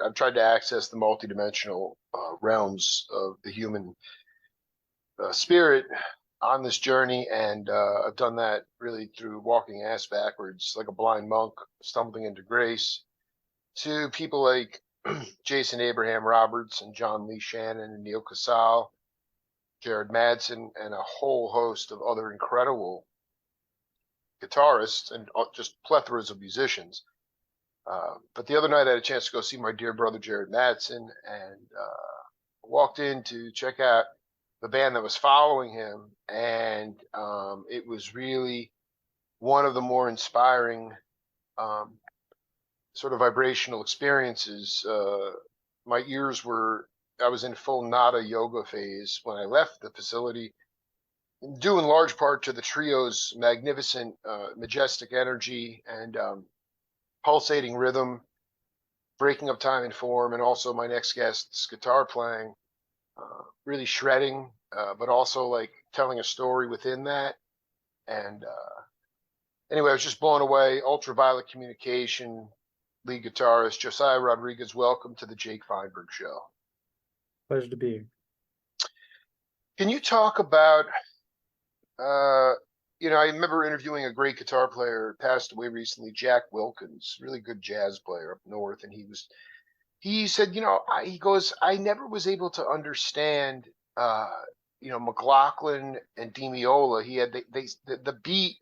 I've tried to access the multidimensional realms of the human spirit on this journey, and I've done that really through walking ass backwards like a blind monk stumbling into grace, to people like Jason Abraham Roberts and John Lee Shannon and Neil Casal, Jared Madsen, and a whole host of other incredible guitarists and just plethoras of musicians. But the other night I had a chance to go see my dear brother Jared Madsen, and walked in to check out the band that was following him, and it was really one of the more inspiring sort of vibrational experiences. My ears were, I was in full nada yoga phase when I left the facility, due in large part to the trio's magnificent, majestic energy and pulsating rhythm, breaking up time and form, and also my next guest's guitar playing, really shredding, but also like telling a story within that. And anyway, I was just blown away. Ultraviolet Communication lead guitarist Josiah Rodriguez, welcome to the Jake Feinberg Show. Pleasure to be here. Can you talk about, I remember interviewing a great guitar player, passed away recently, Jack Wilkins, really good jazz player up north. And he said, he goes, I never was able to understand, McLaughlin and Demiola. He had the beat.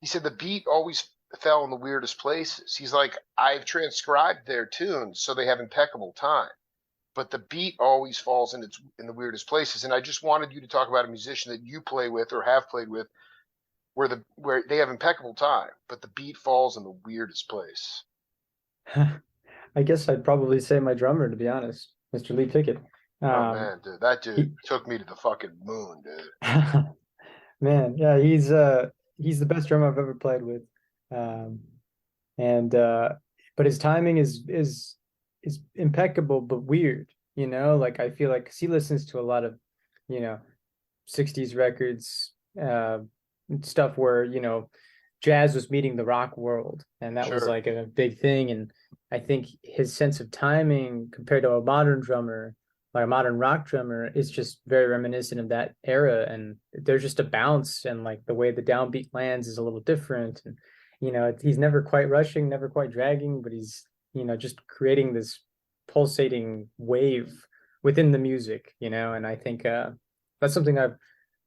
He said the beat always fell in the weirdest places. He's like, I've transcribed their tunes so they have impeccable time, but the beat always falls in the weirdest places. And I just wanted you to talk about a musician that you play with or have played with, where they have impeccable time, but the beat falls in the weirdest place. I guess I'd probably say my drummer, to be honest, Mr. Lee Pickett. Oh man, dude, that dude took me to the fucking moon, dude. Man, yeah, he's the best drummer I've ever played with. But his timing is impeccable but weird, like I feel like, 'cause he listens to a lot of 60s records, stuff where jazz was meeting the rock world, and that was like a big thing. And I think his sense of timing compared to a modern drummer, like a modern rock drummer, is just very reminiscent of that era. And there's just a bounce, and like the way the downbeat lands is a little different. And he's never quite rushing, never quite dragging, but he's just creating this pulsating wave within the music, and I think that's something I've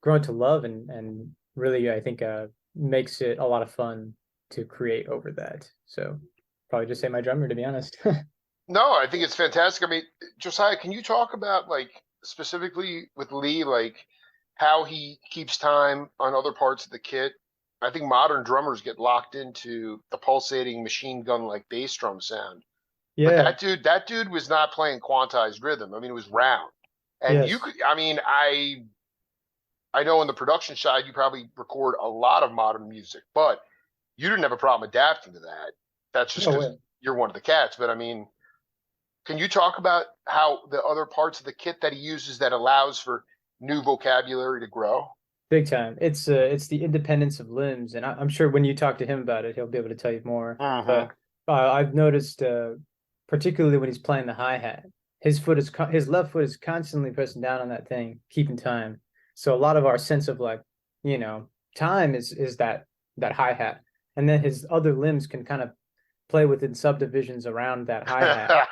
grown to love, and really I think makes it a lot of fun to create over that. So probably just say my drummer, to be honest. No, I think it's fantastic. I mean, Josiah, can you talk about, like, specifically with Lee, like how he keeps time on other parts of the kit? I think modern drummers get locked into the pulsating machine gun like bass drum sound. Yeah. But that dude was not playing quantized rhythm. I mean, it was round. And yes. You could, I mean, I know on the production side you probably record a lot of modern music, but you didn't have a problem adapting to that. That's just because you're one of the cats. But I mean, can you talk about how the other parts of the kit that he uses that allows for new vocabulary to grow? Big time. It's the independence of limbs, and I'm sure when you talk to him about it, he'll be able to tell you more. But I've noticed, particularly when he's playing the hi-hat, his left foot is constantly pressing down on that thing, keeping time. So a lot of our sense of, like, time is that hi-hat, and then his other limbs can kind of play within subdivisions around that hi-hat.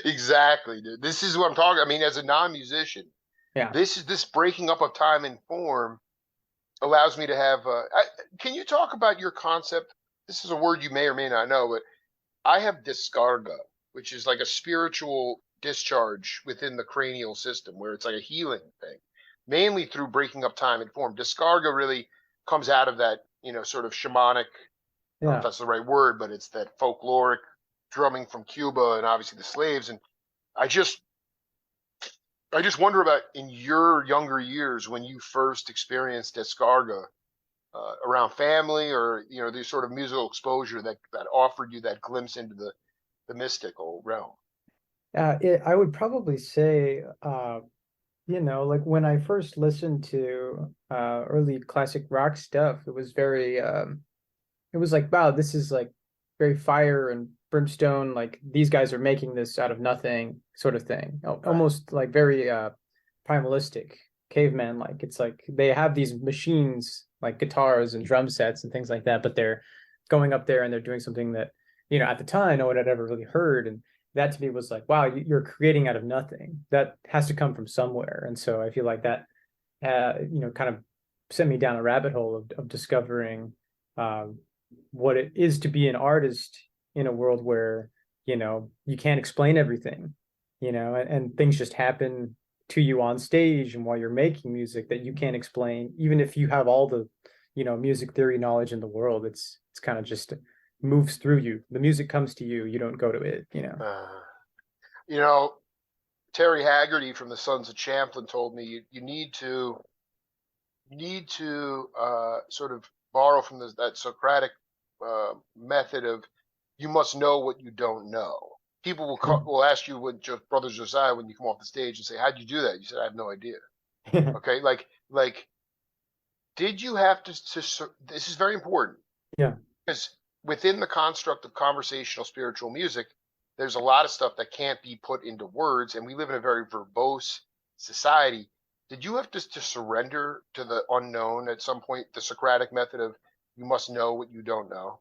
Exactly, dude. This is what I'm talking. I mean, as a non-musician, yeah, this breaking up of time and form allows me to have. Can you talk about your concept? This is a word you may or may not know, but I have descarga, which is like a spiritual discharge within the cranial system, where it's like a healing thing, mainly through breaking up time and form. Descarga really comes out of that, sort of shamanic. I don't know if that's the right word, but it's that folkloric drumming from Cuba and obviously the slaves. And I just wonder about, in your younger years, when you first experienced descarga, around family, or the sort of musical exposure that offered you that glimpse into the mystical realm. I would probably say, like when I first listened to early classic rock stuff, it was very, it was like, wow, this is like very fire and brimstone, like these guys are making this out of nothing, sort of thing. Right. Almost like very primalistic, caveman like. It's like they have these machines like guitars and drum sets and things like that, but they're going up there and they're doing something that, at the time no one had ever really heard. And that to me was like, wow, you're creating out of nothing. That has to come from somewhere. And so I feel like that kind of sent me down a rabbit hole of discovering um, what it is to be an artist in a world where, you can't explain everything, and things just happen to you on stage and while you're making music that you can't explain, even if you have all the, music theory knowledge in the world. It's kind of just moves through you. The music comes to you. You don't go to it. Uh, you know, Terry Haggerty from the Sons of Champlin told me you need to sort of borrow from that Socratic method of you must know what you don't know. People will ask you when Brother Josiah when you come off the stage and say, "How'd you do that?" You said, "I have no idea." Okay, like did you have to? This is very important Yeah. because within the construct of conversational spiritual music, there's a lot of stuff that can't be put into words, and we live in a very verbose society. Did you have to surrender to the unknown at some point, the Socratic method of you must know what you don't know?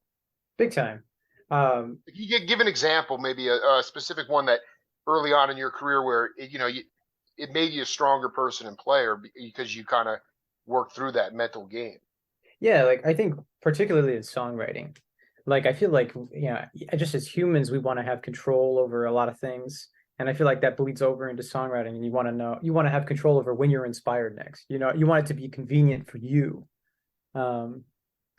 Big time. um If you give an example, maybe a specific one that early on in your career where it made you a stronger person and player because you kind of worked through that mental game. Yeah, like I think particularly in songwriting, like I feel like, just as humans, we want to have control over a lot of things. And I feel like that bleeds over into songwriting, and you want to have control over when you're inspired next. You want it to be convenient for you. Um,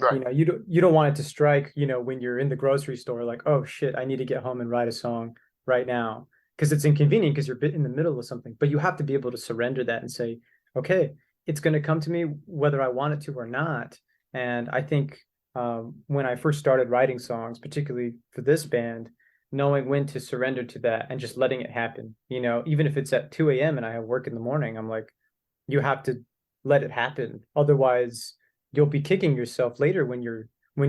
Right. you don't want it to strike, when you're in the grocery store, like, oh shit, I need to get home and write a song right now. Because it's inconvenient because you're in the middle of something. But you have to be able to surrender that and say, okay, it's going to come to me whether I want it to or not. And I think when I first started writing songs, particularly for this band, knowing when to surrender to that and just letting it happen, even if it's at 2 a.m. and I have work in the morning, I'm like, you have to let it happen. Otherwise, you'll be kicking yourself later when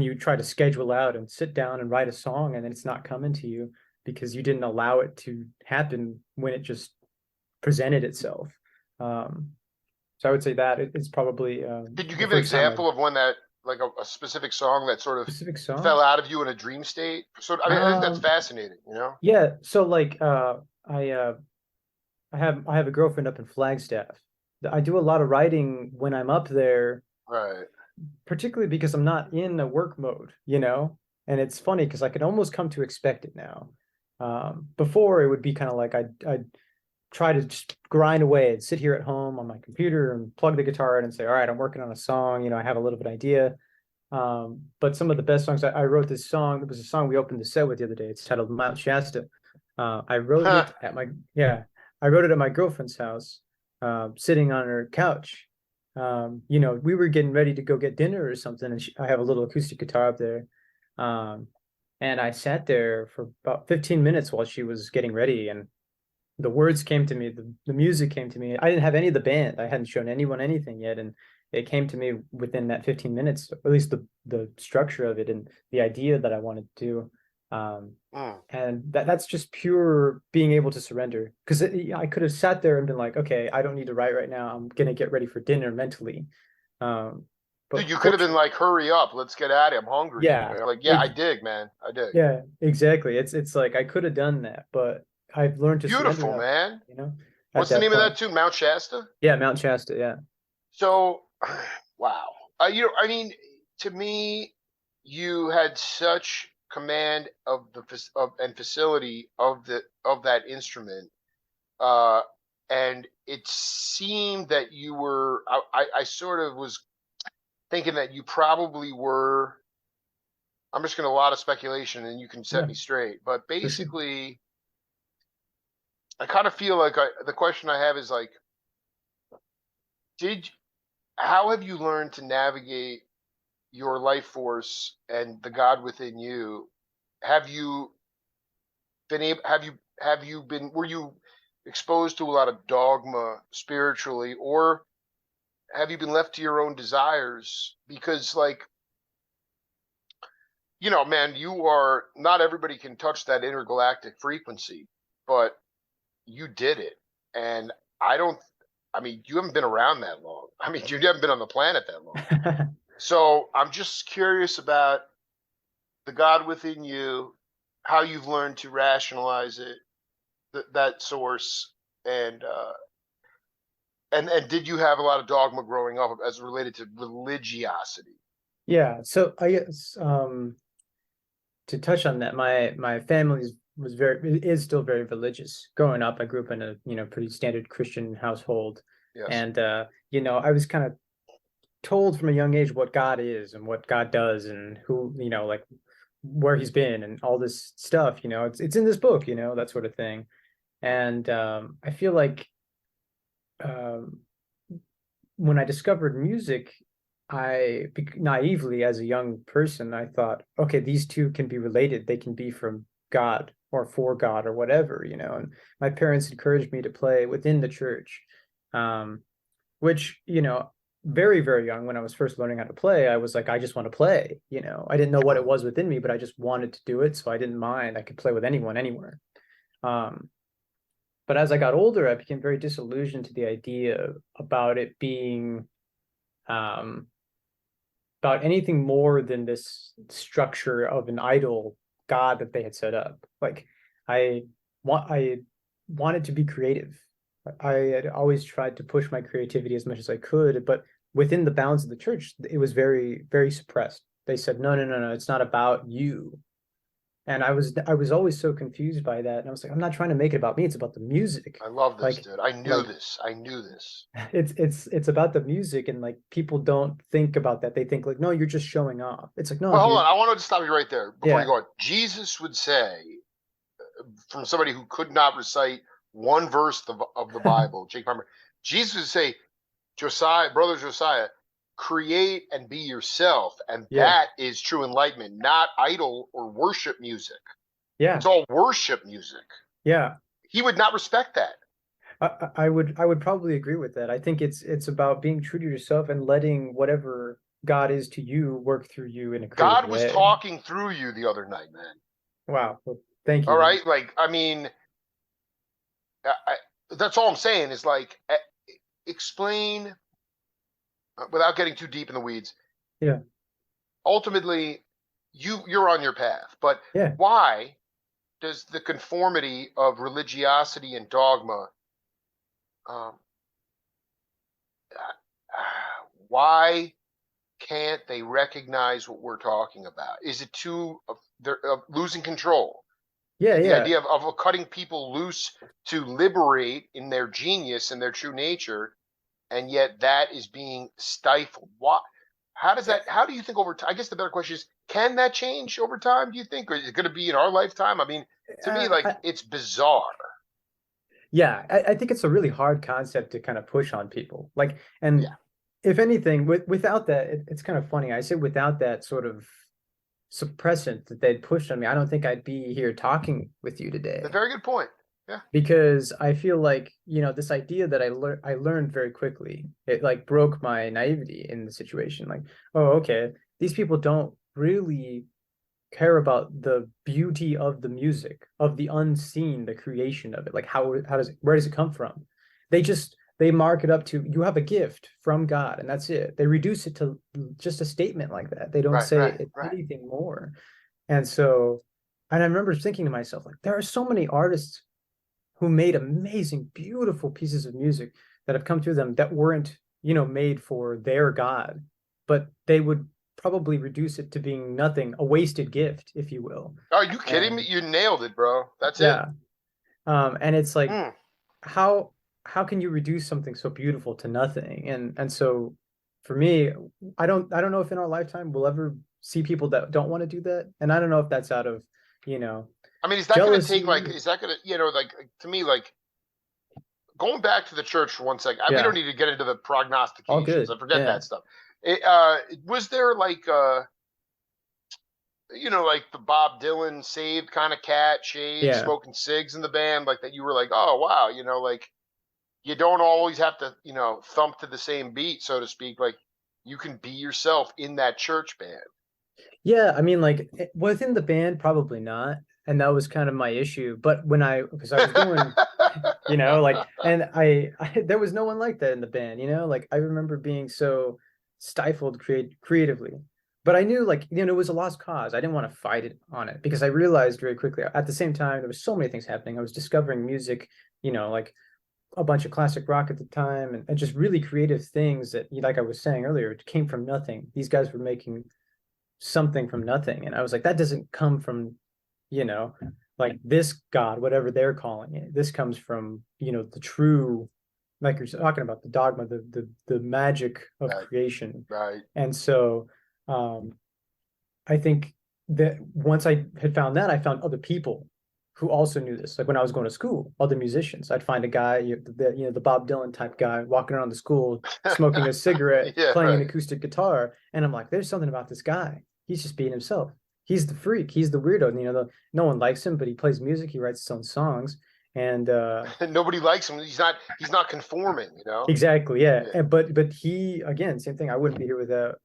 you try to schedule out and sit down and write a song and it's not coming to you because you didn't allow it to happen when it just presented itself. Um, so I would say that it's probably Could you the give an first time I example of one that, like a specific song that sort of specific song. fell out of you in a dream state? So, I mean, I think that's Um, fascinating, you know? yeah. So like I I have a girlfriend up in Flagstaff. I do a lot of writing when I'm up there, Right. particularly because I'm not in a work mode. And it's funny because I can almost come to expect it now. Before it would be kind of like I'd try to just grind away and sit here at home on my computer and plug the guitar in and say, all right, I'm working on a song. I have a little bit of idea. But some of the best songs I wrote this song. It was a song we opened the set with the other day. It's titled Mount Shasta. I wrote Huh. it at my yeah, I wrote it at my girlfriend's house, sitting on her couch. We were getting ready to go get dinner or something, and I have a little acoustic guitar up there. Um, and I sat there for about 15 minutes while she was getting ready, and the words came to me, the music came to me. I didn't have any of the band. I hadn't shown anyone anything yet, and it came to me within that 15 minutes, or at least the structure of it and the idea that I wanted to do. Um, Mm. and that's just pure being able to surrender. Because I could have sat there and been like, okay, I don't need to write right now. I'm gonna get ready for dinner mentally. Um, Dude, but you could have been fortunately, like, hurry up, let's get at it. I'm hungry. yeah, Like, yeah, I ex dig, man. I dig. yeah, exactly. It's like I could have done that, but I've learned to surrender Beautiful, now, man. you know, at What's the that name of point. that tune? Mount Shasta? Yeah, Mount Shasta. Yeah. So, wow. I mean, to me, you had such command of and facility of that instrument, uh, and it seemed that you were. I sort of was thinking that you probably were. I'm just going to a lot of speculation, and you can set Yeah, me straight. But for sure. basically, I kind of feel like the question I have is like, did how have you learned to navigate your life force and the God within you? Have you been able? Have you been? Were you exposed to a lot of dogma spiritually, or have you been left to your own desires? Because like man, not everybody can touch that intergalactic frequency, but you did it. And I don't, I mean, you haven't been around that long. I mean, you haven't been on the planet that long. So I'm just curious about the God within you, how you've learned to rationalize it, that source, and and did you have a lot of dogma growing up as related to religiosity? Yeah, so I guess to touch on that, my family is still very religious. Growing up, I grew up in a pretty standard Christian household, Yes, and I was kind of told from a young age what God is and what God does and who like where He's been and all this stuff. It's in this book, that sort of thing. And I feel like um, when I discovered music, naively, as a young person, I thought, okay, these two can be related. They can be from God or for God or whatever. And my parents encouraged me to play within the church, um, which, very, very young, when I was first learning how to play, I was like, I just want to play. I didn't know what it sure. was within me, but I just wanted to do it. So I didn't mind. I could play with anyone, anywhere. Um, but as I got older, I became very disillusioned to the idea about it being um, about anything more than this structure of an idol god that they had set up. Like I I wanted to be creative. I had always tried to push my creativity as much as I could, but within the bounds of the church, it was very, very suppressed. They said, no, no, no, no, it's not about you. And I was always so confused by that. And I was like, I'm not trying to make it about me. It's about the music. I love this, Like, dude. I knew like this. I knew this. it's about the music, and like people don't think about that. They think like, no, you're just showing off. It's like, no, Well, hold on. dude. I want to stop you right there before you Yeah. go on. Jesus would say, from somebody who could not recite one verse of the Bible, Jake Palmer, Jesus would say, Josiah, brother Josiah, create and be yourself. And Yeah. that is true enlightenment, not idol or worship music. It's Yeah. all worship music. Yeah. He would not respect that. I would probably agree with that. I think it's about being true to yourself and letting whatever God is to you work through you in a creative God was way. talking through you the other night, man. Wow. Well, thank All you, man. right. Like, I mean, that's all I'm saying is like, explain without getting too deep in the weeds. Yeah. Ultimately, you're on your path, but Yeah. why does the conformity of religiosity and dogma, um, why can't they recognize what we're talking about? Is it too they're losing control? Yeah. The Yeah. idea of cutting people loose to liberate in their genius and their true nature, and yet that is being stifled. What? How does that? How do you think over time? I guess the better question is, can that change over time? Do you think, or is it going to be in our lifetime? I mean, to me, like I, it's bizarre. yeah. I think it's a really hard concept to kind of push on people. Like, and Yeah, if anything, without that, it's kind of funny. I said without that sort of suppressant that they'd pushed on me, I don't think I'd be here talking with you a today. very good point. Yeah, Because I feel like, this idea that I learned very quickly, it like broke my naivety in the situation. Like, oh, okay, these people don't really care about the beauty of the music, of the unseen, the creation of it. Like where does it come from? They mark it up to you have a gift from God, and that's it. They reduce it to just a statement like that. They don't right, say right, it right. anything more. And so, and I remember thinking to myself, like, there are so many artists who made amazing, beautiful pieces of music that have come through them that weren't, made for their God, but they would probably reduce it to being nothing, a wasted gift, if you will. Are you kidding me? And You nailed it, bro. That's it. yeah, and it's like, Mm. how how can you reduce something so beautiful to nothing? And so for me, I don't know if in our lifetime we'll ever see people that don't want to do that. And I don't know if that's out of, you know, I mean, is that going to take like? jealousy. Is that going to like to me like going back to the church for one second? We don't Yeah, need to get into the all prognostications. I good. forget Yeah. that stuff. Was there like like the Bob Dylan saved kind of cat, shade, Yeah. smoking cigs in the band, like that you were like, oh wow, like you don't always have to, thump to the same beat, so to speak. Like you can be yourself in that church band. Yeah, I mean, like within the band, probably not. And that was kind of my issue. But because I was doing, like, and there was no one like that in the band, like I remember being so stifled creatively. But I knew, like, it was a lost cause. I didn't want to fight it on it because I realized very quickly at the same time, there was so many things happening. I was discovering music, like a bunch of classic rock at the time and just really creative things that, like I was saying earlier, it came from nothing. These guys were making something from nothing. And I was like, that doesn't come from, you know, like this God, whatever they're calling it. This comes from, the true, like you're talking about, the dogma, the magic of Right, creation. right. And so um I think that once I had found that, I found other people who also knew this. Like when I was going to school, other musicians, I'd find a guy, the Bob Dylan type guy walking around the school, smoking a cigarette, Yeah, playing an right. acoustic guitar. And I'm like, there's something about this guy. He's just being himself. He's the freak. He's the weirdo. And, no one likes him, but he plays music. He writes his own songs. And Nobody likes him. He's not conforming. exactly, yeah. Yeah. But he, again, same thing. I wouldn't be here without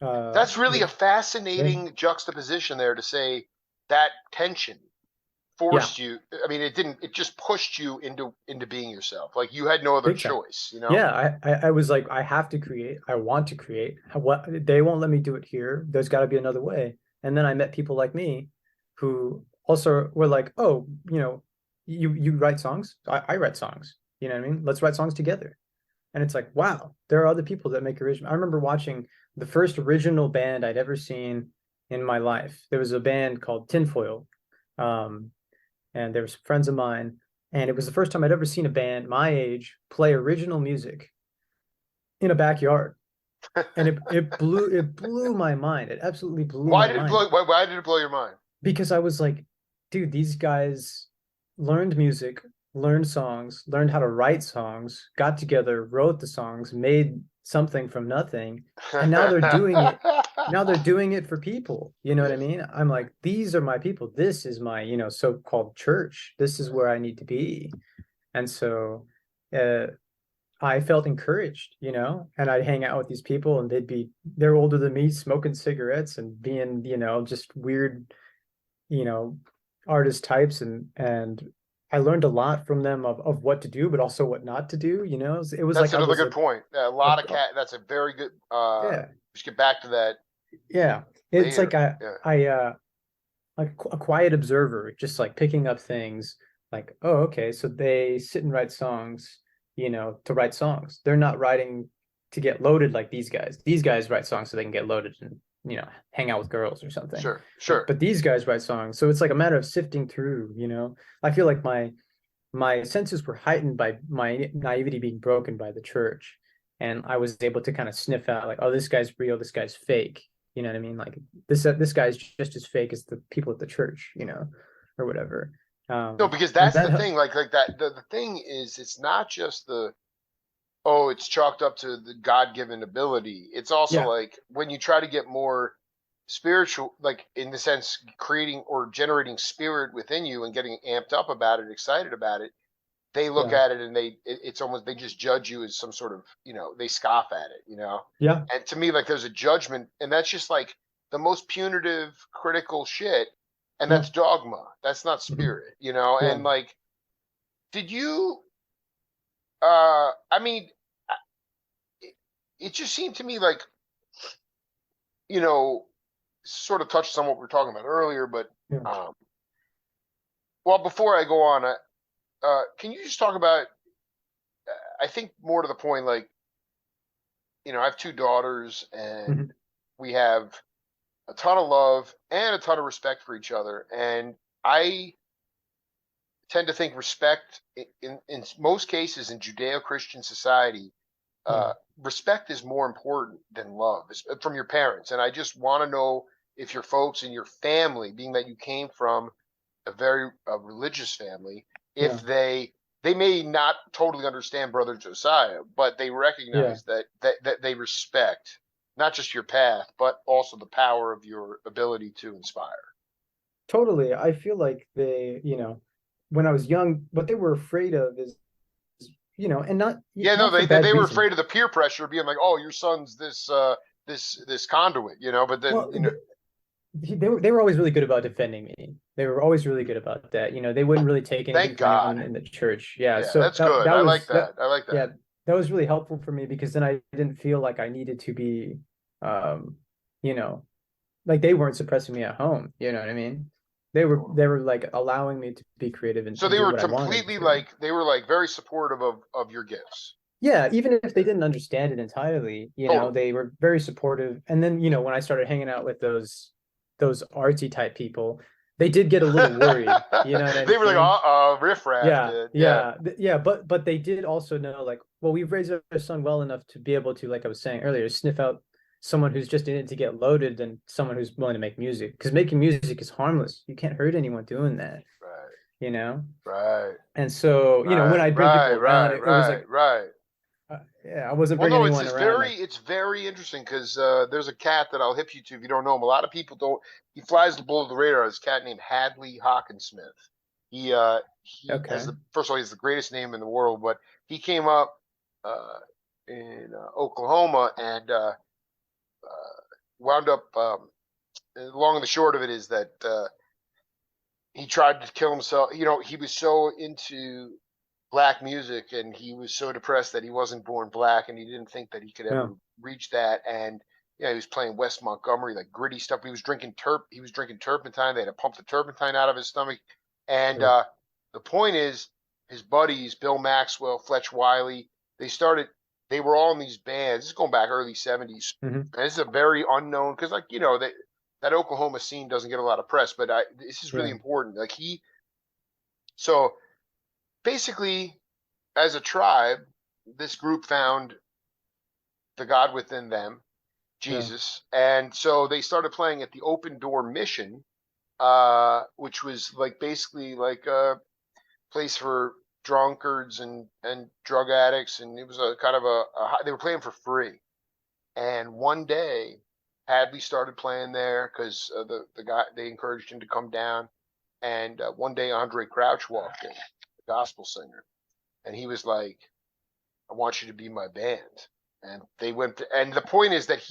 That's really a yeah. fascinating juxtaposition there to say that tension Yeah, forced you. I mean, it just pushed you into being yourself. Like you had no other big time. choice. Yeah, I was like, I have to create. I want to create. What they won't let me do it here. There's got to be another way. And then I met people like me who also were like, oh, you write songs. I write songs. You know what I mean? Let's write songs together. And it's like, wow, there are other people that make original. I remember watching the first original band I'd ever seen in my life. There was a band called Tinfoil. Um, and there were some friends of mine, and it was the first time I'd ever seen a band my age play original music in a backyard, and it blew my mind. It absolutely blew Why my did it mind blow? Why did it blow your mind? because I was like, dude, these guys learned music, learned songs, learned how to write songs, got together, wrote the songs, made something from nothing, and now they're doing it. Now they're doing it for people. You know what I Yes. mean? I'm like, these are my people. This is my, so-called church. This is where I need to be. And so uh, I felt encouraged, and I'd hang out with these people and they're older than me, smoking cigarettes and being, just weird, you know, artist types. And I learned a lot from them of what to do, but also what not to do. It was That's like I another was good point. A lot of a cat. That's a very good. yeah, Just get back to that yeah. It's like later. I, Yeah. I, like a quiet observer, just like picking up things like, oh, okay, so they sit and write songs, to write songs. They're not writing to get loaded like these guys. These guys write songs so they can get loaded and, hang out with girls or something. Sure. But Sure. but these guys write songs. So it's like a matter of sifting through, I feel like my senses were heightened by my naivety being broken by the church. And I was able to kind of sniff out like, oh, this guy's real, this guy's fake. You know what I mean? Like this guy's just as fake as the people at the church, or whatever. No, because And that's the that thing. Like that. The thing is, it's not just it's chalked up to the God-given ability. It's also yeah, like when you try to get more spiritual, like in the sense creating or generating spirit within you and getting amped up about it, excited about it, they look yeah, at it and it's almost they just judge you as some sort of they scoff at it. yeah. And to me, like there's a judgment, and that's just like the most punitive, critical shit, and Yeah. that's dogma. That's not Mhm. spirit. Yeah. And like, did you? I mean, it just seemed to me like you know, sort of touches on what we were talking about earlier, but Yeah. um, well, before I go on, can you just talk about? I think more to the point, like I have two daughters, and Mhm. we have a ton of love and a ton of respect for each other, and I tend to think respect in most cases in Judeo-Christian society, Yeah. respect is more important than love from your parents. And I just want to know if your folks and your family, being that you came from a very religious family, if Yeah. they may not totally understand Brother Josiah, but they Yeah. recognize that they respect not just your path, but also the power of your ability to inspire. Totally. I feel like when I was young, what they were afraid of is, and not Yeah, no, not for they bad were reason. afraid of the peer pressure being like, oh, your son's this conduit, but then Well, they were always really good about defending me. They were always really good about that. They wouldn't really take anything Thank for anyone God. in the church. Yeah, Yeah, so that's good. that I like was that. that. I like Yeah, that. that was really helpful for me because then I didn't feel like I needed to be, um, you know, like they weren't suppressing me at home. You know what I mean? Totally. They were like allowing me to be creative So and they do were what I wanted completely to. like they were like very supportive of your gifts. Yeah, even if they didn't understand it entirely, Totally. they were very supportive. And then, when I started hanging out with those artsy type people, they did get a little worried. You know what I They were like, mean? riffraff, Yeah, dude. Yeah. yeah, yeah. But they did also know, like, well, we've raised our son well enough to be able to, like I was saying earlier, sniff out someone who's just in it to get loaded and someone who's willing to make music. Because making music is harmless. You can't hurt anyone doing that, Right. you know? Right. And so, when Right. I bring Right. people around, Right. it was Right. like, Right. yeah, I wasn't Well, bringing no, anyone around like, it's very interesting because there's a cat that I'll hip you to if you don't know him. A lot of people don't. He flies below the radar. This cat named Hadley Hockensmith. He has okay, the first of all, he's the greatest name in the world. But he came up uh, in Oklahoma and wound up. The long and the short of it is that he tried to kill himself. He was so into black music and he was so depressed that he wasn't born black and he didn't think that he could yeah, ever reach that. And he was playing West Montgomery, like gritty stuff. He was drinking turpentine. They had to pump the turpentine out of his stomach. And sure. the point is, his buddies, Bill Maxwell, Fletch Wiley, they started. They were all in these bands. This is going back early '70s, Hmm. and this is a very unknown because, like that Oklahoma scene doesn't get a lot of press, but this is really Yeah, important. So basically, as a tribe, this group found the God within them, yeah, Jesus, and so they started playing at the Open Door Mission, which was like basically like a place for drunkards and drug addicts, and it was a kind of they were playing for free. And one day, Hadley started playing there because the guy they encouraged him to come down. And one day, Andre Crouch walked in, the gospel singer, and he was like, I want you to be my band. And they went to, and the point is that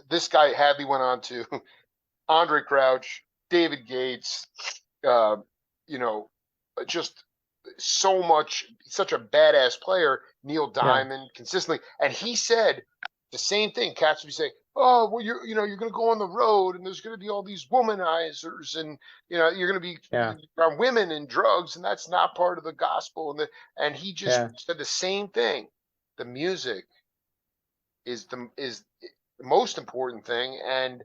this guy Hadley went on to Andre Crouch, David Gates, uh, you know, just such a badass player, Neil yeah, Diamond, consistently. And he said the same thing. Cats would be saying, oh, well, you're going to go on the road and there's going to be all these womanizers and, you're going to be yeah, around women and drugs and that's not part of the gospel. And he just yeah, said the same thing. The music is the most important thing. And,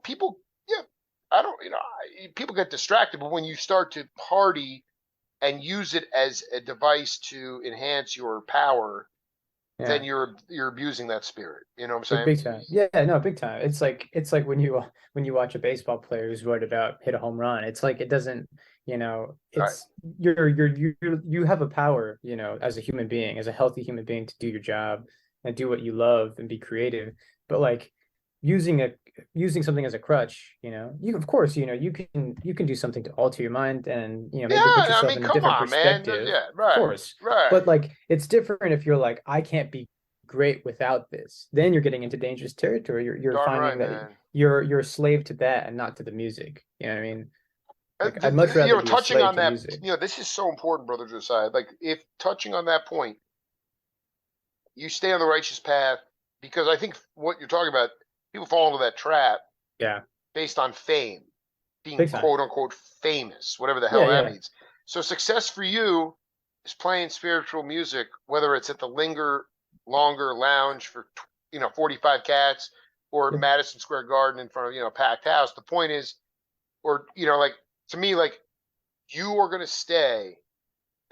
people, yeah, I don't, people get distracted, but when you start to party and use it as a device to enhance your power, then yeah. you're abusing that spirit. You know what I'm Big, saying? big time. Yeah, no, big time. It's like when you watch a baseball player who's worried about hit a home run. It's like it doesn't, Right. it's you have a power, as a human being, as a healthy human being to do your job and do what you love and be creative. But like using a using something as a crutch, you of course, you can do something to alter your mind and Yeah. maybe put I yourself mean, in a come different on, man. perspective, Yeah. of Right. course. Right. But like it's different if you're like, I can't be great without this. Then you're getting into dangerous territory. You're Darn finding right, that man. you're a slave to that and not to the music. You know what I mean? Like I'd much rather be a Touching slave on to that, music. this is so important, brother Josiah. Like, if touching on that point, you stay on the righteous path, because I think what you're talking about, people fall into that trap Yeah, based on fame, being big time. quote unquote famous, whatever the Yeah, hell that yeah, means. So success for you is playing spiritual music, whether it's at the Linger Longer Lounge for 45 cats or yep, Madison Square Garden in front of a packed house. The point is, or like, to me, like, you are going to stay,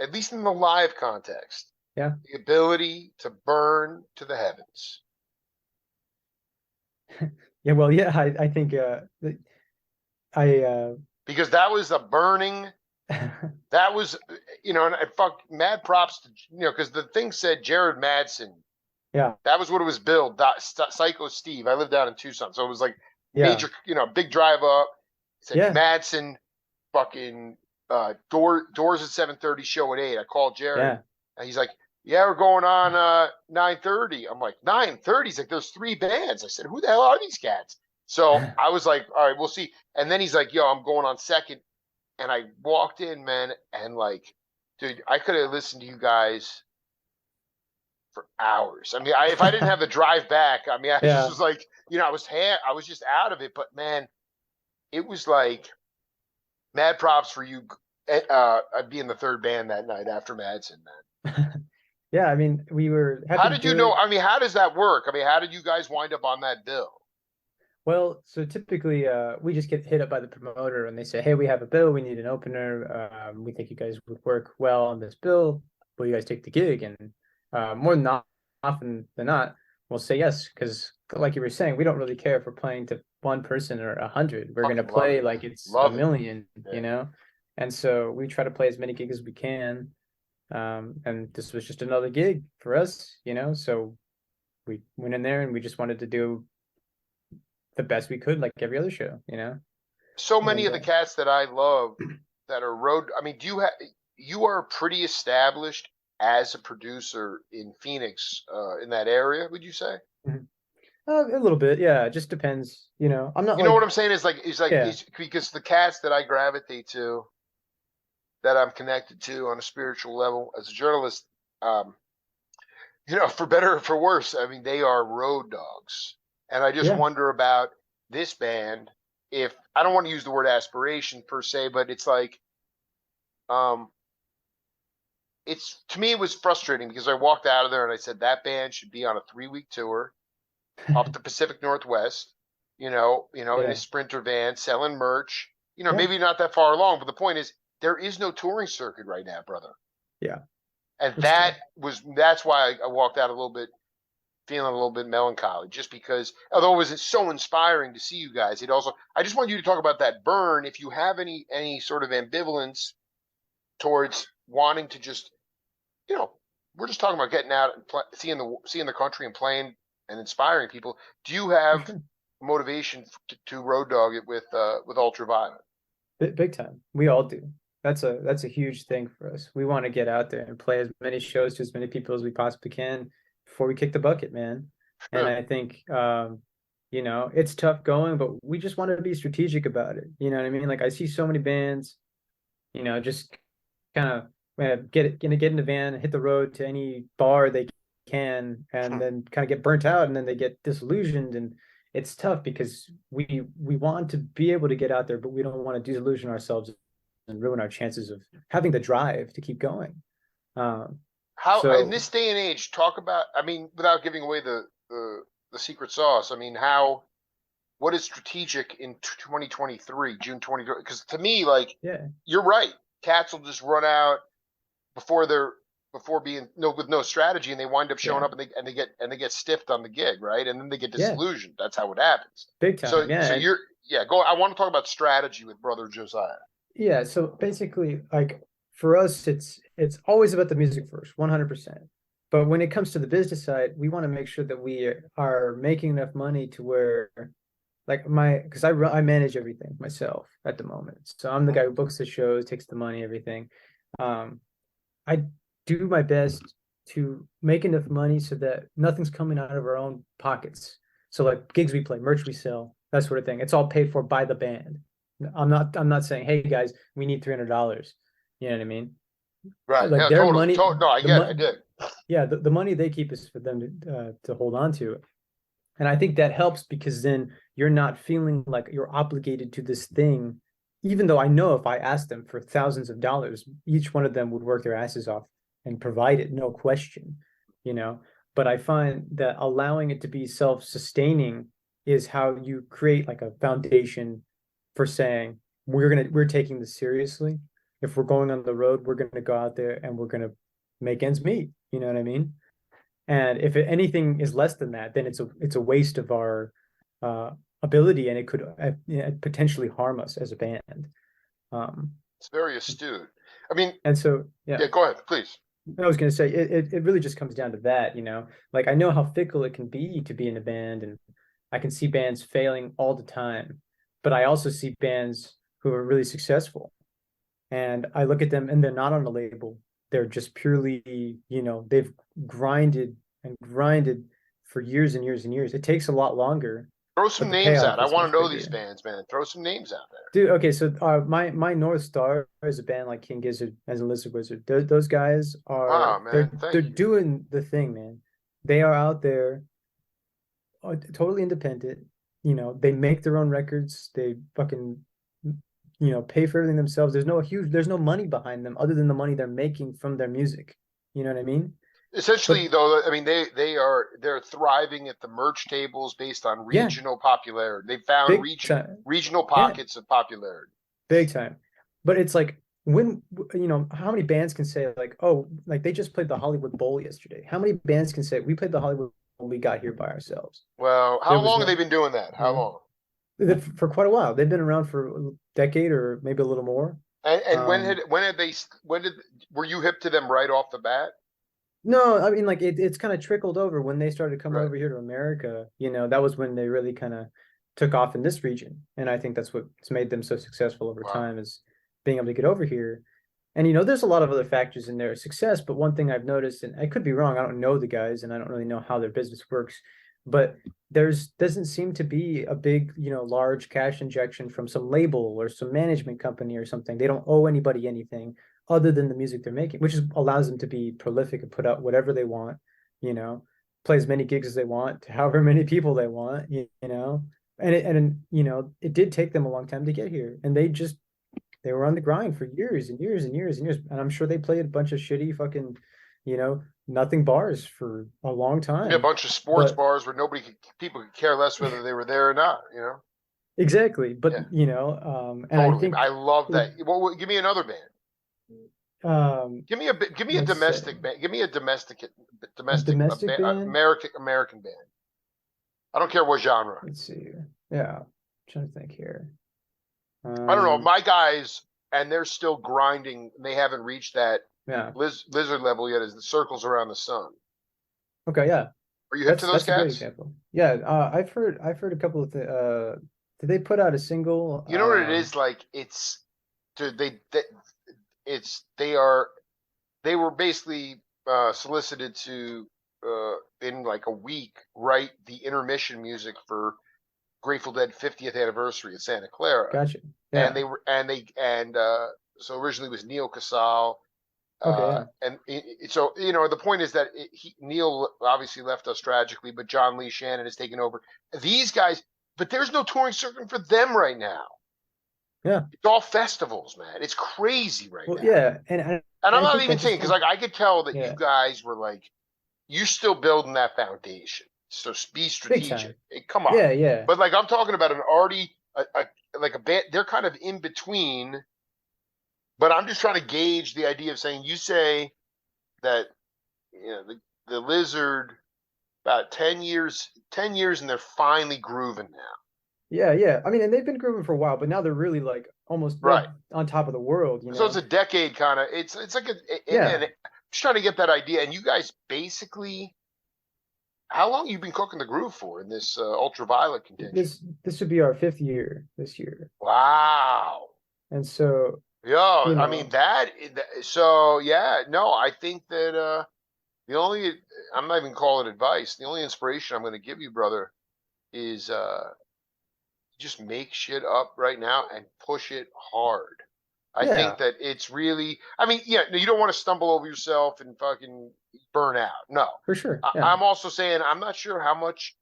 at least in the live context, yeah, the ability to burn to the heavens, yeah. Well, yeah, I think I because that was a burning. That was, and I fuck mad props to, because the thing said Jared Madsen. yeah, That was what it was billed. Psycho Steve. I lived down in Tucson, so it was like yeah, major, big drive up. It said yeah, Madsen, fucking doors at 7:30, show at 8. I called Jared, yeah, and he's like, "Yeah, we're going on 9:30." I'm like, 9:30. He's like, "There's 3 bands." I said, "Who the hell are these cats?" So I was like, all right, we'll see. And then he's like, yo, I'm going on second. And I walked in, man, and like, dude, I could have listened to you guys for hours. I mean, if I didn't have the drive back, I mean, I just Yeah. was like, I was just out of it. But man, it was like mad props for you. I'd be in the third band that night after Madsen, man. Yeah, I mean, we were happy How to did you do know? it. I mean, how does that work? I mean, how did you guys wind up on that bill? Well, so typically, we just get hit up by the promoter and they say, "Hey, we have a bill. We need an opener. We think you guys would work well on this bill. Will you guys take the gig?" And more than not, often than not, we'll say yes because, like you were saying, we don't really care if we're playing to one person or 100. We're gonna Fucking love play it, like man. it's a Love it. million, Yeah. And so we try to play as many gigs as we can. And this was just another gig for us. So we went in there and we just wanted to do the best we could, like every other show. So many And of the cats that I love that are road. I mean, you are pretty established as a producer in Phoenix, in that area? Would you say? Mhm. A little bit, yeah. It just depends. I'm not You know what like, I'm saying? yeah, It's because the cats that I gravitate to, that I'm connected to on a spiritual level as a journalist, um, for better or for worse, I mean, they are road dogs. And I just yeah, wonder about this band. If I don't want to use the word aspiration per se, but it's like, um, it's to me, it was frustrating because I walked out of there and I said that band should be on a 3 week tour up the Pacific Northwest, in a yeah, sprinter van selling merch, yeah, maybe not that far along, but the point is there is no touring circuit right now, brother. yeah. And It's tough. that's why I walked out a little bit feeling a little bit melancholy, just because although it was so inspiring to see you guys, I just want you to talk about that burn. If you have any sort of ambivalence towards wanting to just, you know, we're just talking about getting out and seeing the country and playing and inspiring people. Do you For have sure. motivation to road dog it with Ultraviolet? Big time. We all do. That's a huge thing for us. We want to get out there and play as many shows to as many people as we possibly can before we kick the bucket, man. And Sure. I think it's tough going, but we just want to be strategic about it. You know what I mean? Like I see so many bands, just kind of get in the van and hit the road to any bar they can, and then kind of get burnt out, and then they get disillusioned, and it's tough because we want to be able to get out there, but we don't want to disillusion ourselves and ruin our chances of having the drive to keep going. Um, How in so this day and age, talk about, I mean, without giving away the secret sauce, I mean, what is strategic in 2023, June 20? Because to me, like, yeah, you're right. Cats will just run out before they're before being no with no strategy, and they wind up showing yeah, up and they get stiffed on the gig, right? And then they get yeah, disillusioned. That's how it happens. big time, So yeah. you're yeah. Go. I want to talk about strategy with Brother Josiah. Yeah, so basically, like for us, it's always about the music first, 100%. But when it comes to the business side, we want to make sure that we are making enough money to where, like because I manage everything myself at the moment. So I'm the Mhm. guy who books the shows, takes the money, everything. Um, I do my best to make enough money so that nothing's coming out of our own pockets. So like gigs we play, merch we sell, that sort of thing. It's all paid for by the band. I'm not saying, hey guys, we need $300. You know what I mean? Right. Like No. their Totally. money, No. I the get it. I money, did. yeah, the money they keep is for them to hold on to. And I think that helps because then you're not feeling like you're obligated to this thing, even though I know if I asked them for thousands of dollars, each one of them would work their asses off and provide it, no question, you know. But I find that allowing it to be self-sustaining is how you create like a foundation for saying we're taking this seriously. If we're going on the road, we're gonna go out there and we're gonna make ends meet. You know what I mean? And if anything is less than that, then it's a waste of our uh, ability, and it could potentially harm us as a band. Um, It's very astute. I mean, and so, yeah, yeah. Go ahead, please. I was going to say it really just comes down to that. Like I know how fickle it can be in a band, and I can see bands failing all the time, but I also see bands who are really successful, and I look at them and they're not on a label. They're just purely, they've grinded and grinded for years and years and years. It takes a lot longer, Throw but some the names out. payoff I is want to much know these bigger. bands, man. Throw some names out there. Dude, okay, so my North Star is a band like King Gizzard as a Lizard Wizard. Those guys Ah, are man, they're thank you. doing the thing, man. They are out there, totally independent. You know, they make their own records. They fucking, pay for everything themselves. There's no money behind them other than the money they're making from their music. You know what I mean? But Essentially, though, I mean, they're thriving at the merch tables based on yeah, regional popularity. They found big time. regional Yeah, pockets of popularity. big time. But it's like when how many bands can say like, oh, like they just played the Hollywood Bowl yesterday. How many bands can say we played the Hollywood Bowl, we got here by ourselves? Well, There how was long have they no, been doing that? you How know, long? for quite a while. They've been around for a decade or maybe a little more. And Um, when did were you hip to them right off the bat? no, I mean like it's kind of trickled over when they started coming Right. over here to America. That was when they really kind of took off in this region, and I think that's what's made them so successful over Wow. time is being able to get over here. And there's a lot of other factors in their success, but one thing I've noticed, and I could be wrong, I don't know the guys, and I don't really know how their business works, but there's doesn't seem to be a big, large cash injection from some label or some management company or something. They don't owe anybody anything other than the music they're making, which allows them to be prolific and put out whatever they want, you know, play as many gigs as they want to however many people they want, it did take them a long time to get here, and they were on the grind for years and years and years and years. And I'm sure they played a bunch of shitty fucking, nothing bars for a long Yeah, a time. bunch of sports But bars where people could care less whether they were there or not. exactly. But, Yeah, and I totally. I think love with that. Well, give me another band. Give me a let's say domestic band. Give me a a domestic domestic band. American band. I don't care what genre. Let's see. Yeah. I'm trying to think here. I don't know. Um, My guys, and they're still grinding. They haven't reached that yeah. lizard level yet. As the circles around the sun. Okay, yeah. Are you hip to those That's a great cats? example. Yeah, I've heard a couple of did they put out a single? You know what it is like? Dude, they are they were basically solicited to in like a week write the intermission music for Grateful Dead 50th anniversary of Santa Clara, Gotcha. and Yeah. so originally it was Neil Casal, Okay, yeah. so the point is that Neil obviously left us tragically, but John Lee Shannon has taken over these guys. But there's no touring circuit for them right now. Yeah. It's all festivals, man. It's crazy right Well, now. yeah, and I, And I'm I not think even that saying just because like I could tell that you yeah, guys were like you're still building that foundation. So be big time. strategic. Hey, come on. Yeah, yeah. But like I'm talking about an already like a band. They're kind of in between. But I'm just trying to gauge the idea of saying you say that the lizard about 10 years and they're finally grooving now. Yeah, yeah. I mean, and they've been grooving for a while, but now they're really like almost Right. on top of the world, So it's a decade kind of. It's like Yeah. just trying to get that idea. And you guys basically, how long you been cooking the groove for in this ultraviolet contention? This would be our fifth year this year. Wow. And so, Yeah, you I mean know, so yeah, no, I think that the only I'm not even calling it advice. The only inspiration I'm going to give you, brother, is just make shit up right now and push it hard. I think yeah, that it's really, I mean, yeah, no, you don't want to stumble over yourself and fucking burn out. No. for sure. Yeah. I'm also saying I'm not sure how much,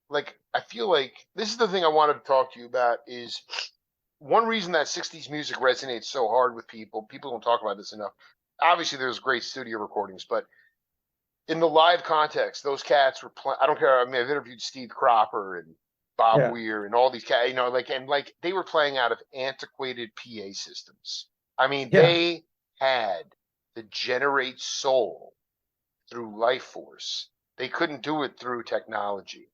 like, I feel like this is the thing I wanted to talk to you about is one reason that 60s music resonates so hard with people. People don't talk about this enough. Obviously, there's great studio recordings, but in the live context, those cats were playing. I don't care. I mean, I've interviewed Steve Cropper and Bob Yeah. Weir and all these cats, like they were playing out of antiquated PA systems. I mean, Yeah. they had to generate soul through life force. They couldn't do it through technology.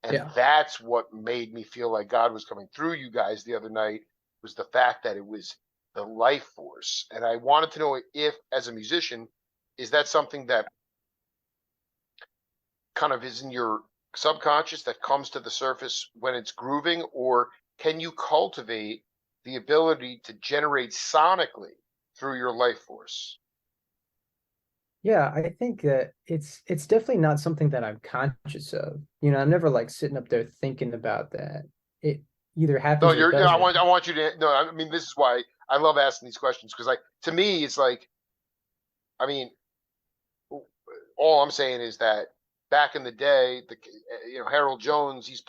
And Yeah. that's what made me feel like God was coming through you guys the other night was the fact that it was the life force. And I wanted to know if, as a musician, is that something that kind of is in your subconscious that comes to the surface when it's grooving, or can you cultivate the ability to generate sonically through your life force? Yeah, I think that it's definitely not something that I'm conscious of. You know, I'm never like sitting up there thinking about that. It either No, happens or it you're. Yeah, doesn't. I want you to. No, I mean this is why I love asking these questions because like to me it's like I mean all I'm saying is that back in the day, Harold Jones, Yeah, he's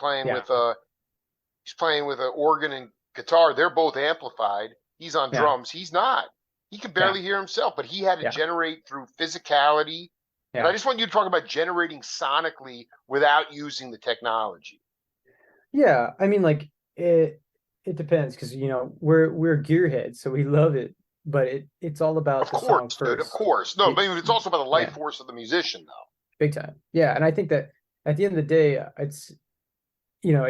playing with an organ and guitar. They're both amplified. He's on yeah, drums. He's not. He could yeah, barely hear himself, but he had to yeah, generate through physicality. And I yeah. just want you to talk about generating sonically without using the technology. Yeah, I mean, like it depends because you know we're gearheads, so we love it, but it's all about Of the course, song dude. Of first. course. No, Y- but it's also about the life Yeah, force of the musician, though. big time. Yeah, and I think that at the end of the day, it's you know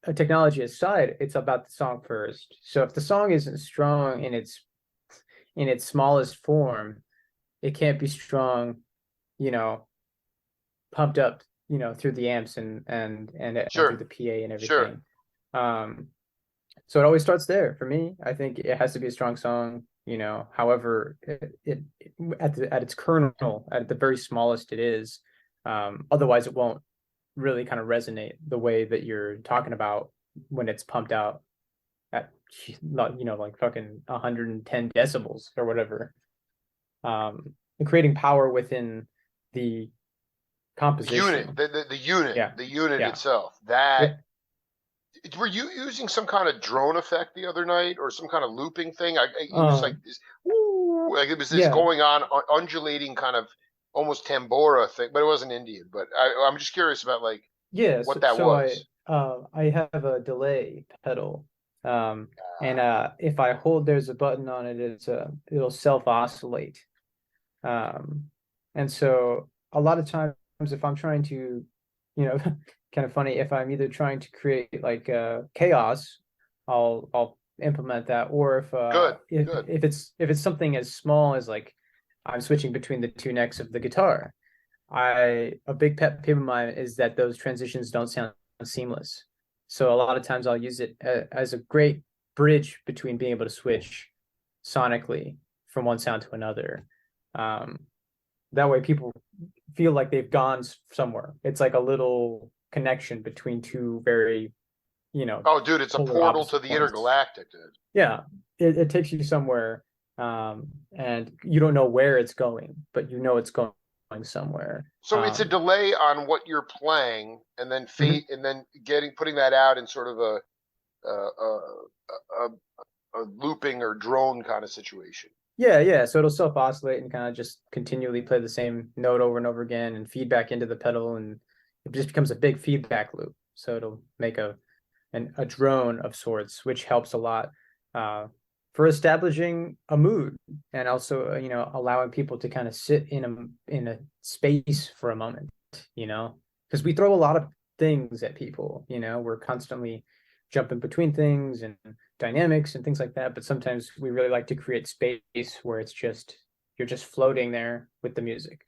a technology aside, it's about the song first. So if the song isn't strong in its smallest form, it can't be strong, you know, pumped up, you know, through the amps and through Sure, the PA and sure. everything. Um, So it always starts there for me. I think it has to be a strong song, you know, however it at its kernel, at the very smallest it is. Otherwise it won't really kind of resonate the way that you're talking about when it's pumped out at you know like fucking 110 decibels or whatever. And creating power within the composition. The Yeah. unit Yeah. itself. That Yep. were you using some kind of drone effect the other night, or some kind of looping thing? It was like Um, this, woo, like it was this yeah. going on, undulating kind of almost tambora thing, but it wasn't Indian. But I'm just curious about like Yeah, what so, that so was. I have a delay pedal. And if I hold there's a button on it, it'll self-oscillate. Um and so a lot of times if I'm trying to, you know, kind of funny, if I'm either trying to create like chaos, I'll implement that. Or Good, good. if it's something as small as like I'm switching between the two necks of the guitar, I a big pet peeve of mine is that those transitions don't sound seamless. So a lot of times I'll use it as a great bridge between being able to switch sonically from one sound to another. Um, that way people feel like they've gone somewhere. It's like a little connection between two very, you know, Oh, dude, it's a polar portal to opposite the points. intergalactic, dude. Yeah, it takes you somewhere, and you don't know where it's going, but you know it's going somewhere. So it's a delay on what you're playing, and then Mhm. fate, and then putting that out in sort of a, a looping or drone kind of situation. Yeah, yeah. So it'll self-oscillate and kind of just continually play the same note over and over again and feedback into the pedal, and it just becomes a big feedback loop. So it'll make a drone of sorts, which helps a lot uh, for establishing a mood and also you know allowing people to kind of sit in a space for a moment, you know, because we throw a lot of things at people. You know, we're constantly jumping between things and dynamics and things like that. But sometimes we really like to create space where it's just you're just floating there with the music,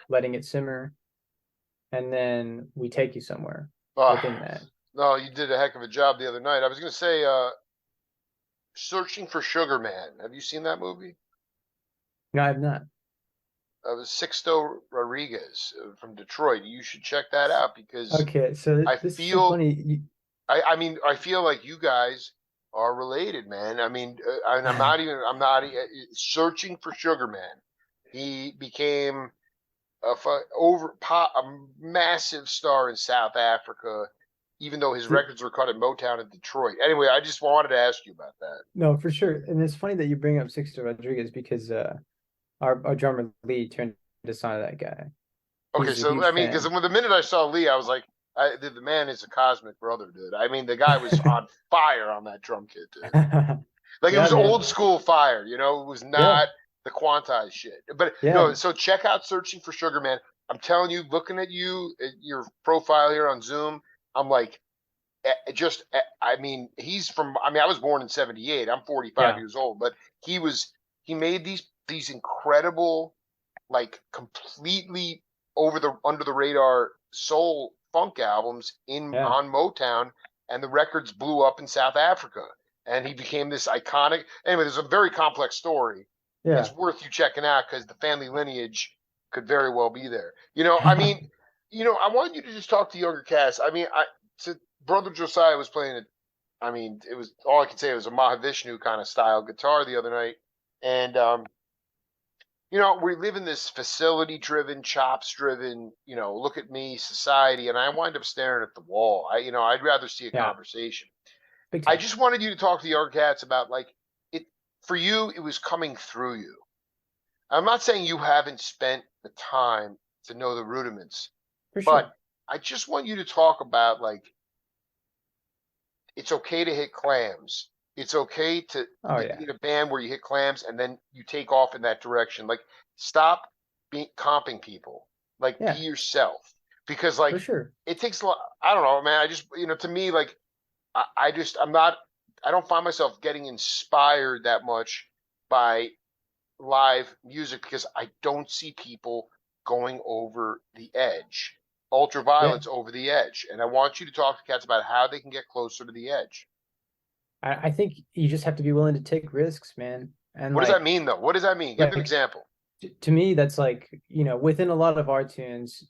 letting it simmer, and then we take you somewhere Ah, within that. no, you did a heck of a job the other night. I was going to say, Searching for Sugar Man. Have you seen that movie? No, I have not. Was Sixto Rodriguez from Detroit. You should check that out because Okay, so I this is so feel, funny. I mean, I feel like you guys are related, man. I mean, and Searching for Sugar Man. He became a massive star in South Africa, even though his records were cut at Motown in Detroit. Anyway, I just wanted to ask you about that. No, for sure. And it's funny that you bring up Sixto Rodriguez because our drummer Lee turned us on to that guy. Okay, He's a so huge I mean, because fan. the minute I saw Lee, I was like, the man is a cosmic brother, dude. I mean, the guy was on fire on that drum kit, dude. Like it Yeah, was man. old school fire, you know. It was Yeah, not the quantized shit. But yeah, no, so check out Searching for Sugar Man. I'm telling you, looking at you, at your profile here on Zoom, I'm like, I mean, he's from. I mean, I was born in '78. I'm 45 yeah, years old, but he made these incredible, like completely over the under the radar soul funk albums in yeah, on Motown, and the records blew up in South Africa, and he became this iconic. Anyway, there's a very complex story, and yeah. it's worth you checking out because the family lineage. could very well be there. I mean, I want you to just talk to younger cats. I mean, Brother Josiah was playing it. I mean, it was all I can say. It was a Mahavishnu kind of style guitar the other night, and we live in this facility-driven, chops-driven, look at me society, and I wind up staring at the wall. I'd rather see a Yeah, conversation. big I time. just wanted you to talk to the younger cats about like it for you. It was coming through you. I'm not saying you haven't spent the time to know the rudiments, For but sure. I just want you to talk about like it's okay to hit clams. It's okay to Oh be yeah. in a band where you hit clams and then you take off in that direction. Like stop comping people. Like be Yeah, yourself. Because for like sure. it takes a lot. I don't know, man. I just to me like I'm not. I don't find myself getting inspired that much by live music because I don't see people going over the edge. Yeah. Ultraviolet's over the edge, and I want you to talk to cats about how they can get closer to the edge. I think you just have to be willing to take risks, man. And What does that mean, though? What does that mean? Give an like example. to me, that's like, within a lot of our tunes,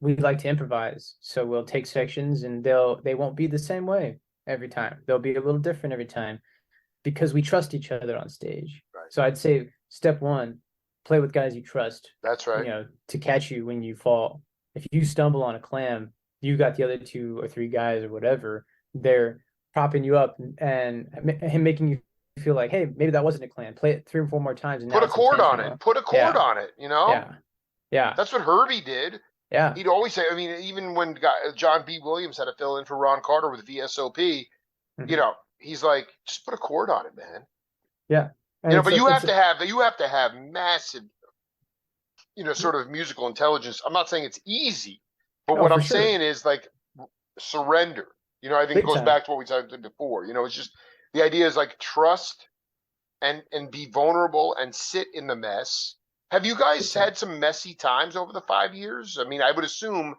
we like to improvise. So we'll take sections and they won't be the same way every time. They'll be a little different every time because we trust each other on stage. Right. So I'd say step one, play with guys you trust, That's right. to catch you when you fall. If you stumble on a clam, you got the other two or three guys or whatever, they're propping you up and him making you feel like, hey, maybe that wasn't a clam. Play it 3 or 4 more times, and Put now a it's chord on it. intentional. Put a chord Yeah, on it. yeah, yeah, That's what Herbie did. yeah. He'd always say. I mean, even when John B. Williams had to fill in for Ron Carter with VSOP, Mhm. he's like, just put a chord on it, man. Yeah. And But it's you have to have massive, sort of musical intelligence. I'm not saying it's easy, but oh, what for I'm sure. saying is like surrender. I think it Big goes time. back to what we talked about before. It's just the idea is like trust and be vulnerable and sit in the mess. Have you Big guys time. had some messy times over the 5 years? I mean, I would assume.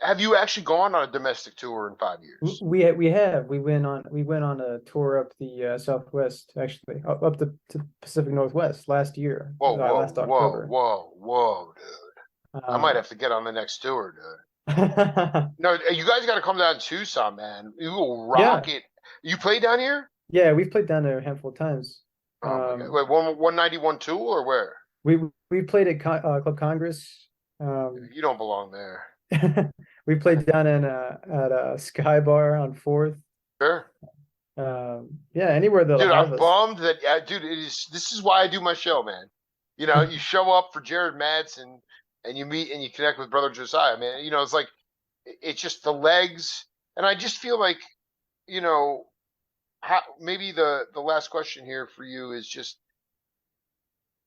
Have you actually gone on a domestic tour in 5 years? We went on a tour up the Southwest, actually, up to Pacific Northwest last year, Whoa, whoa, last whoa, October. whoa, whoa, dude! I might Um, have to get on the next tour, dude. No, you guys got to come down to Tucson, man. You will rock yeah, it. You play down here? yeah, we've played down there a handful of times. Oh my God! Um, Wait, 191 Tool or where? we we played at Club Congress. You don't belong there. We played down in at a Sky Bar on Fourth. Sure, Yeah, anywhere they'll dude. have I'm us. bummed that, dude. This is why I do my show, man. You show up for Jared Madsen and you meet and you connect with Brother Josiah, man. It's like it's just the legs, and I just feel like you know maybe the last question here for you is just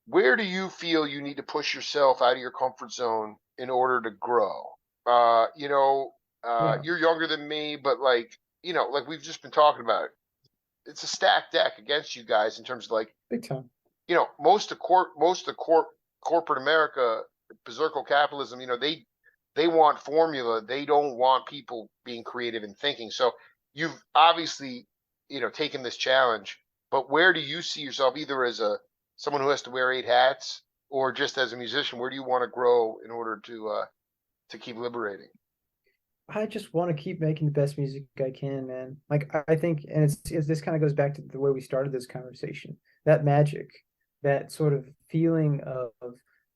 where do you feel you need to push yourself out of your comfort zone in order to grow? Yeah, You're younger than me, but like we've just been talking about, it's a stacked deck against you guys in terms of like, big time. most of corporate America, berserker capitalism, they want formula. They don't want people being creative and thinking. So you've obviously, taken this challenge, but where do you see yourself either as someone who has to wear 8 hats or just as a musician? Where do you want to grow in order to keep liberating? I just want to keep making the best music I can, man. Like I think, and this kind of goes back to the way we started this conversation. That magic, that sort of feeling of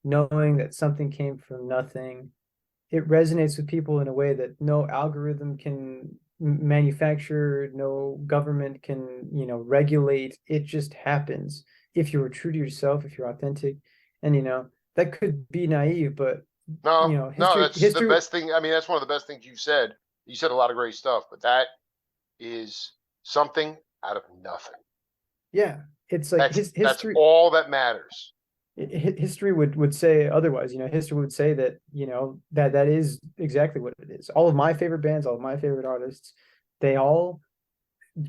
knowing that something came from nothing. It resonates with people in a way that no algorithm can manufacture, no government can, regulate. It just happens if you're true to yourself, if you're authentic, and that could be naive, but No, no, that's the history. best thing. I mean, that's one of the best things you've said. You said a lot of great stuff, but that is something out of nothing. Yeah, it's like his That's history. all that matters. History would say otherwise. History would say that that is exactly what it is. All of my favorite bands, all of my favorite artists, they all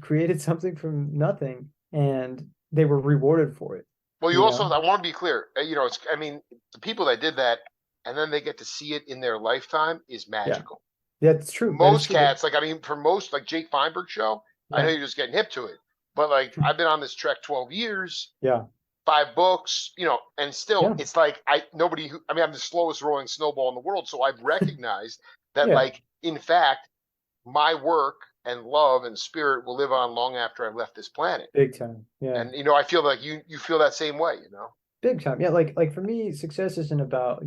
created something from nothing, and they were rewarded for it. Well, you You also, know, I want to be clear. I mean, the people that did that and then they get to see it in their lifetime is yeah, magical. that's true. That is Most true. That cats, like, I mean, for most, like Jake Feinberg show, I know yeah, you're just getting hip to it, but like, I've been on this trek 12 years. yeah, 5 books, and still Yeah. it's like I'm the slowest rolling snowball in the world. So I've recognized that, Yeah. like, in fact, my work and love and spirit will live on long after I've left this planet. Big time. Yeah. And I feel like you feel that same way. Big time. Yeah, like for me, success isn't about,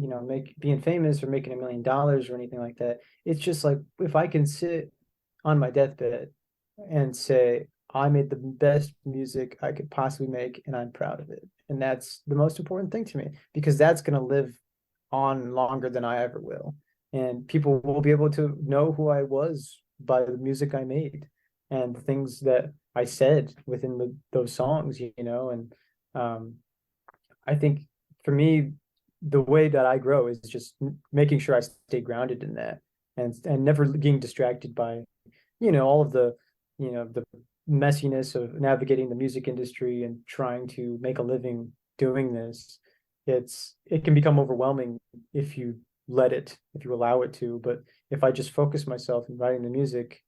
being famous or making $1 million or anything like that. It's just like if I can sit on my deathbed and say, I made the best music I could possibly make and I'm proud of it. And that's the most important thing to me because that's gonna live on longer than I ever will. And people will be able to know who I was by the music I made and the things that I said within those songs, and um I think for me, the way that I grow is just making sure I stay grounded in that and never getting distracted by, all of the messiness of navigating the music industry and trying to make a living doing this. It can become overwhelming if you if you allow it to. But if I just focus myself in writing the music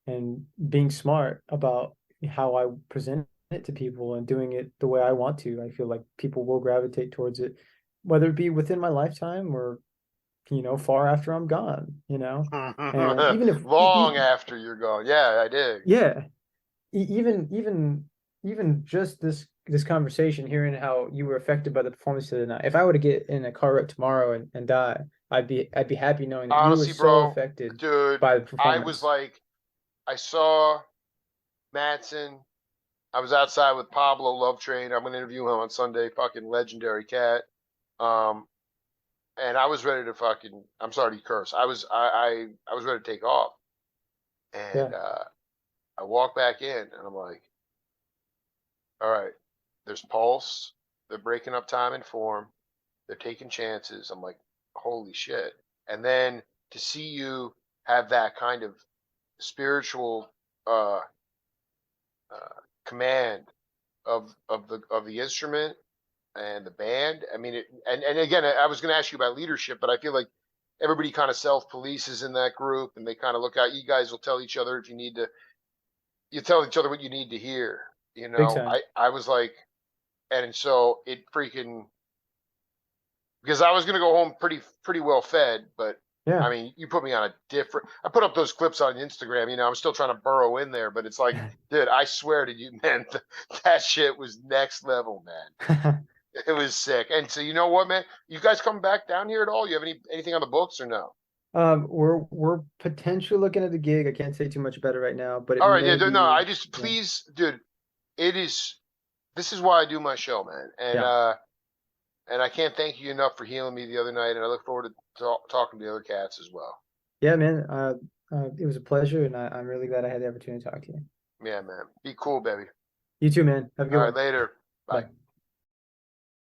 and being smart about how I present it to people and doing it the way I want to, I feel like people will gravitate towards it, whether it be within my lifetime or, far after I'm gone. And even if, Long after you're gone. Yeah, I did. yeah, even just this conversation, hearing how you were affected by the performance of the night. If I were to get in a car wreck tomorrow and die, I'd be happy knowing that you were Honestly, so bro, affected dude, by the I was performance. like, I saw Matson. I was outside with Pablo Love Train. I'm gonna interview him on Sunday. Fucking legendary cat. Um, and I was ready to fucking. I'm sorry to curse. I was ready to take off, Yeah, and I walk back in, and I'm like, all right, there's Pulse. They're breaking up time and form. They're taking chances. I'm like, holy shit. And then to see you have that kind of spiritual uh, command of the instrument and the band. I mean, and again, I was going to ask you about leadership, but I feel like everybody kind of self polices in that group, and they kind of look out. You guys will tell each other if you need to. You tell each other what you need to hear. big time. I was like, and so it freaking, because I was gonna go home pretty well fed, but I Yeah. mean, you put me on a different. I put up those clips on Instagram. I'm still trying to burrow in there, but it's like, dude, I swear to you, man, that shit was next level, man. It was sick. And so, you know what, man? You guys come back down here at all? You have anything on the books or no? We're potentially looking at the gig. I can't say too much about it right now, but it All right, yeah, may no, be, I just yeah, please, dude. It is. This is why I do my show, man, yeah, and I can't thank you enough for healing me the other night, and I look forward to talking to the other cats as well. yeah, man. It was a pleasure, and I'm really glad I had the opportunity to talk to you. Yeah, man. Be cool, baby. You too, man. Have a All good right, one. later. Bye. Bye.